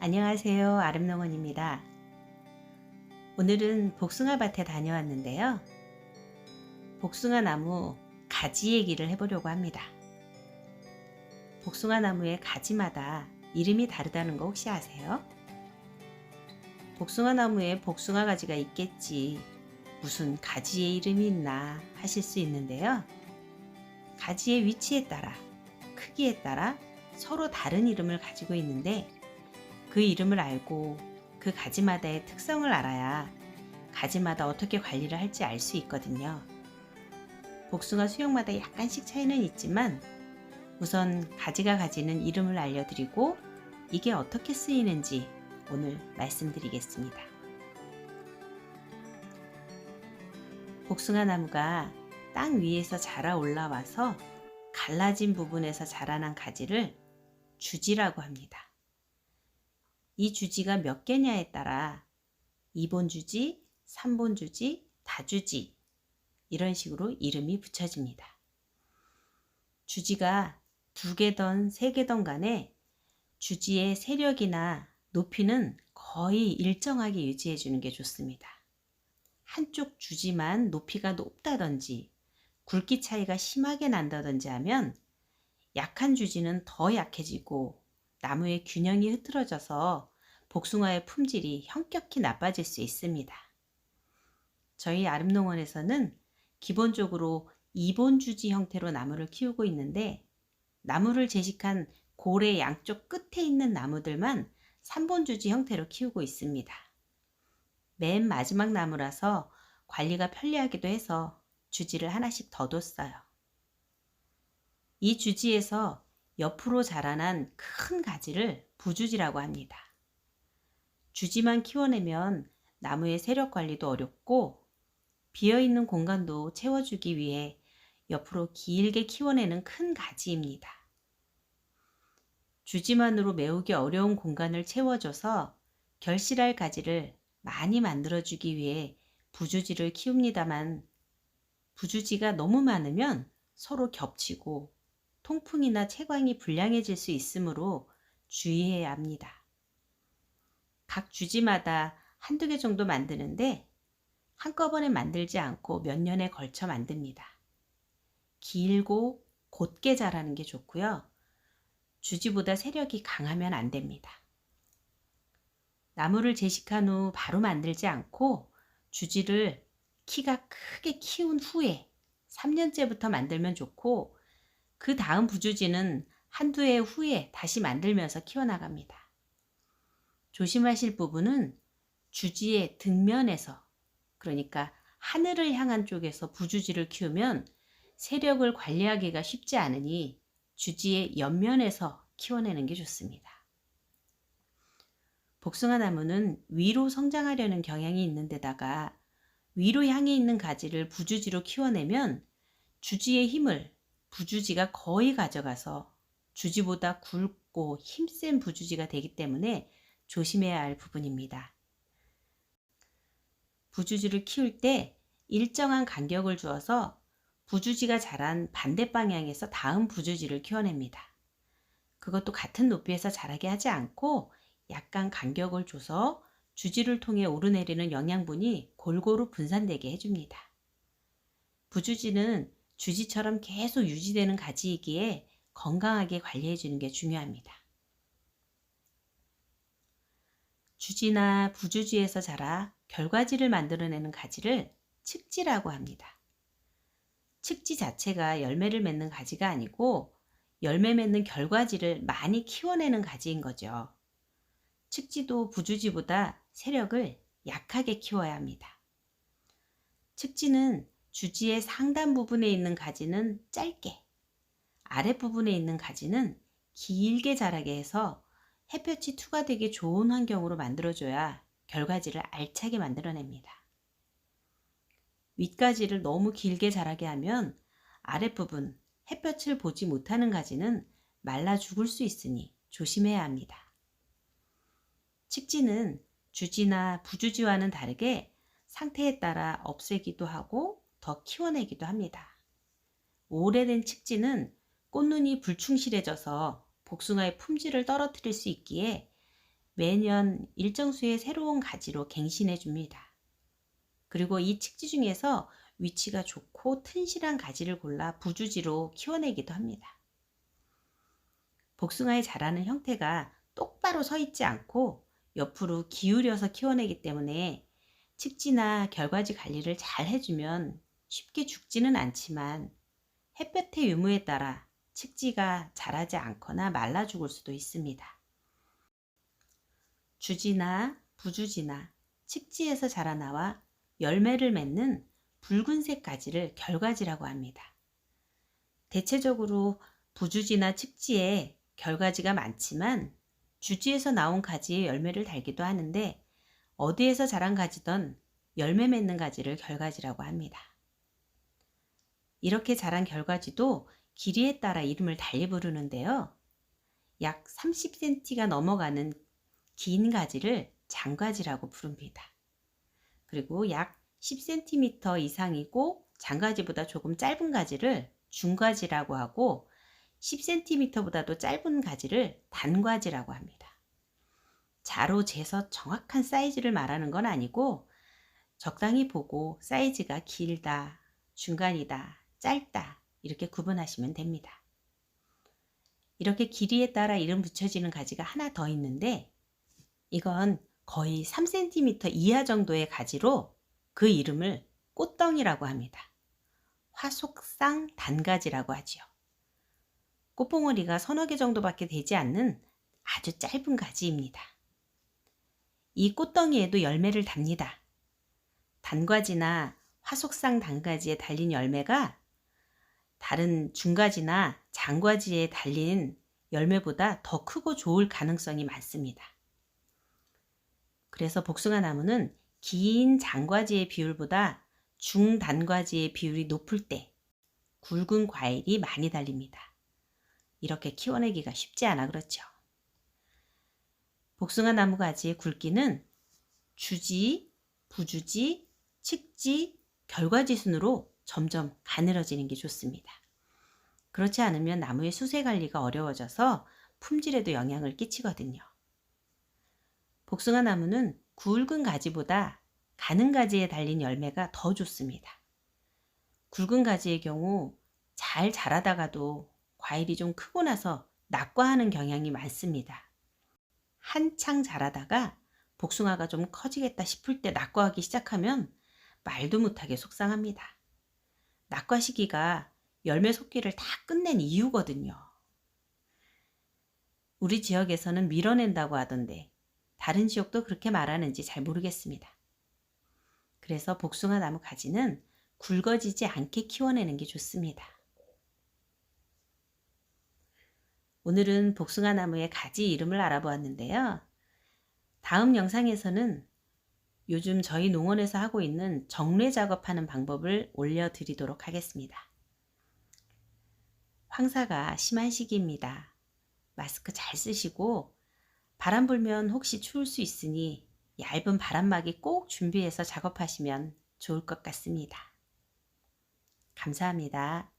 안녕하세요. 아름농원입니다. 오늘은 복숭아밭에 다녀왔는데요. 복숭아 나무 가지 얘기를 해보려고 합니다. 복숭아 나무의 가지마다 이름이 다르다는 거 혹시 아세요? 복숭아 나무에 복숭아 가지가 있겠지, 무슨 가지의 이름이 있나 하실 수 있는데요. 가지의 위치에 따라, 크기에 따라 서로 다른 이름을 가지고 있는데, 그 이름을 알고 그 가지마다의 특성을 알아야 가지마다 어떻게 관리를 할지 알 수 있거든요. 복숭아 수영마다 약간씩 차이는 있지만 우선 가지가 가지는 이름을 알려드리고 이게 어떻게 쓰이는지 오늘 말씀드리겠습니다. 복숭아 나무가 땅 위에서 자라 올라와서 갈라진 부분에서 자라난 가지를 주지라고 합니다. 이 주지가 몇 개냐에 따라 2본 주지, 3본 주지, 다주지 이런 식으로 이름이 붙여집니다. 주지가 2개던 3개던 간에 주지의 세력이나 높이는 거의 일정하게 유지해 주는 게 좋습니다. 한쪽 주지만 높이가 높다든지 굵기 차이가 심하게 난다든지 하면 약한 주지는 더 약해지고 나무의 균형이 흐트러져서 복숭아의 품질이 현격히 나빠질 수 있습니다. 저희 아름농원에서는 기본적으로 2본 주지 형태로 나무를 키우고 있는데, 나무를 제식한 고래 양쪽 끝에 있는 나무들만 3본 주지 형태로 키우고 있습니다. 맨 마지막 나무라서 관리가 편리하기도 해서 주지를 하나씩 더 뒀어요. 이 주지에서 옆으로 자라난 큰 가지를 부주지라고 합니다. 주지만 키워내면 나무의 세력 관리도 어렵고 비어있는 공간도 채워주기 위해 옆으로 길게 키워내는 큰 가지입니다. 주지만으로 메우기 어려운 공간을 채워줘서 결실할 가지를 많이 만들어주기 위해 부주지를 키웁니다만, 부주지가 너무 많으면 서로 겹치고 통풍이나 채광이 불량해질 수 있으므로 주의해야 합니다. 각 주지마다 한두 개 정도 만드는데 한꺼번에 만들지 않고 몇 년에 걸쳐 만듭니다. 길고 곧게 자라는 게 좋고요. 주지보다 세력이 강하면 안 됩니다. 나무를 제식한 후 바로 만들지 않고 주지를 키가 크게 키운 후에 3년째부터 만들면 좋고, 그 다음 부주지는 한두 해 후에 다시 만들면서 키워나갑니다. 조심하실 부분은 주지의 등면에서, 그러니까 하늘을 향한 쪽에서 부주지를 키우면 세력을 관리하기가 쉽지 않으니 주지의 옆면에서 키워내는 게 좋습니다. 복숭아 나무는 위로 성장하려는 경향이 있는 데다가 위로 향해 있는 가지를 부주지로 키워내면 주지의 힘을 부주지가 거의 가져가서 주지보다 굵고 힘센 부주지가 되기 때문에 조심해야 할 부분입니다. 부주지를 키울 때 일정한 간격을 주어서 부주지가 자란 반대 방향에서 다음 부주지를 키워냅니다. 그것도 같은 높이에서 자라게 하지 않고 약간 간격을 줘서 주지를 통해 오르내리는 영양분이 골고루 분산되게 해줍니다. 부주지는 주지처럼 계속 유지되는 가지이기에 건강하게 관리해주는 게 중요합니다. 주지나 부주지에서 자라 결과지를 만들어내는 가지를 칡지라고 합니다. 칡지 자체가 열매를 맺는 가지가 아니고 열매 맺는 결과지를 많이 키워내는 가지인 거죠. 칡지도 부주지보다 세력을 약하게 키워야 합니다. 칡지는 주지의 상단 부분에 있는 가지는 짧게, 아랫부분에 있는 가지는 길게 자라게 해서 햇볕이 투과되기 좋은 환경으로 만들어줘야 결과지를 알차게 만들어냅니다. 윗가지를 너무 길게 자라게 하면 아랫부분, 햇볕을 보지 못하는 가지는 말라 죽을 수 있으니 조심해야 합니다. 칡지는 주지나 부주지와는 다르게 상태에 따라 없애기도 하고 더 키워내기도 합니다. 오래된 칡지는 꽃눈이 불충실해져서 복숭아의 품질을 떨어뜨릴 수 있기에 매년 일정 수의 새로운 가지로 갱신해 줍니다. 그리고 이 칙지 중에서 위치가 좋고 튼실한 가지를 골라 부주지로 키워내기도 합니다. 복숭아의 자라는 형태가 똑바로 서 있지 않고 옆으로 기울여서 키워내기 때문에 칙지나 결과지 관리를 잘 해주면 쉽게 죽지는 않지만 햇볕의 유무에 따라 칙지가 자라지 않거나 말라 죽을 수도 있습니다. 주지나 부주지나 칙지에서 자라나와 열매를 맺는 붉은색 가지를 결가지라고 합니다. 대체적으로 부주지나 칙지에 결가지가 많지만 주지에서 나온 가지에 열매를 달기도 하는데 어디에서 자란 가지든 열매 맺는 가지를 결가지라고 합니다. 이렇게 자란 결가지도 길이에 따라 이름을 달리 부르는데요. 약 30cm가 넘어가는 긴 가지를 장가지라고 부릅니다. 그리고 약 10cm 이상이고 장가지보다 조금 짧은 가지를 중가지라고 하고 10cm보다도 짧은 가지를 단가지라고 합니다. 자로 재서 정확한 사이즈를 말하는 건 아니고 적당히 보고 사이즈가 길다, 중간이다, 짧다 이렇게 구분하시면 됩니다. 이렇게 길이에 따라 이름 붙여지는 가지가 하나 더 있는데 이건 거의 3cm 이하 정도의 가지로 그 이름을 꽃덩이라고 합니다. 화속상 단가지라고 하지요. 꽃봉오리가 서너 개 정도밖에 되지 않는 아주 짧은 가지입니다. 이 꽃덩이에도 열매를 답니다. 단가지나 화속상 단가지에 달린 열매가 다른 중가지나 장가지에 달린 열매보다 더 크고 좋을 가능성이 많습니다. 그래서 복숭아 나무는 긴 장과지의 비율보다 중단과지의 비율이 높을 때 굵은 과일이 많이 달립니다. 이렇게 키워내기가 쉽지 않아 그렇죠. 복숭아 나무 가지의 굵기는 주지, 부주지, 칙지, 결과지 순으로 점점 가늘어지는 게 좋습니다. 그렇지 않으면 나무의 수세 관리가 어려워져서 품질에도 영향을 끼치거든요. 복숭아 나무는 굵은 가지보다 가는 가지에 달린 열매가 더 좋습니다. 굵은 가지의 경우 잘 자라다가도 과일이 좀 크고 나서 낙과하는 경향이 많습니다. 한창 자라다가 복숭아가 좀 커지겠다 싶을 때 낙과하기 시작하면 말도 못하게 속상합니다. 낙과 시기가 열매 속기를 다 끝낸 이유거든요. 우리 지역에서는 밀어낸다고 하던데 다른 지역도 그렇게 말하는지 잘 모르겠습니다. 그래서 복숭아 나무 가지는 굵어지지 않게 키워내는 게 좋습니다. 오늘은 복숭아 나무의 가지 이름을 알아보았는데요. 다음 영상에서는 요즘 저희 농원에서 하고 있는 정례 작업하는 방법을 올려드리도록 하겠습니다. 황사가 심한 시기입니다. 마스크 잘 쓰시고 바람 불면 혹시 추울 수 있으니 얇은 바람막이 꼭 준비해서 작업하시면 좋을 것 같습니다. 감사합니다.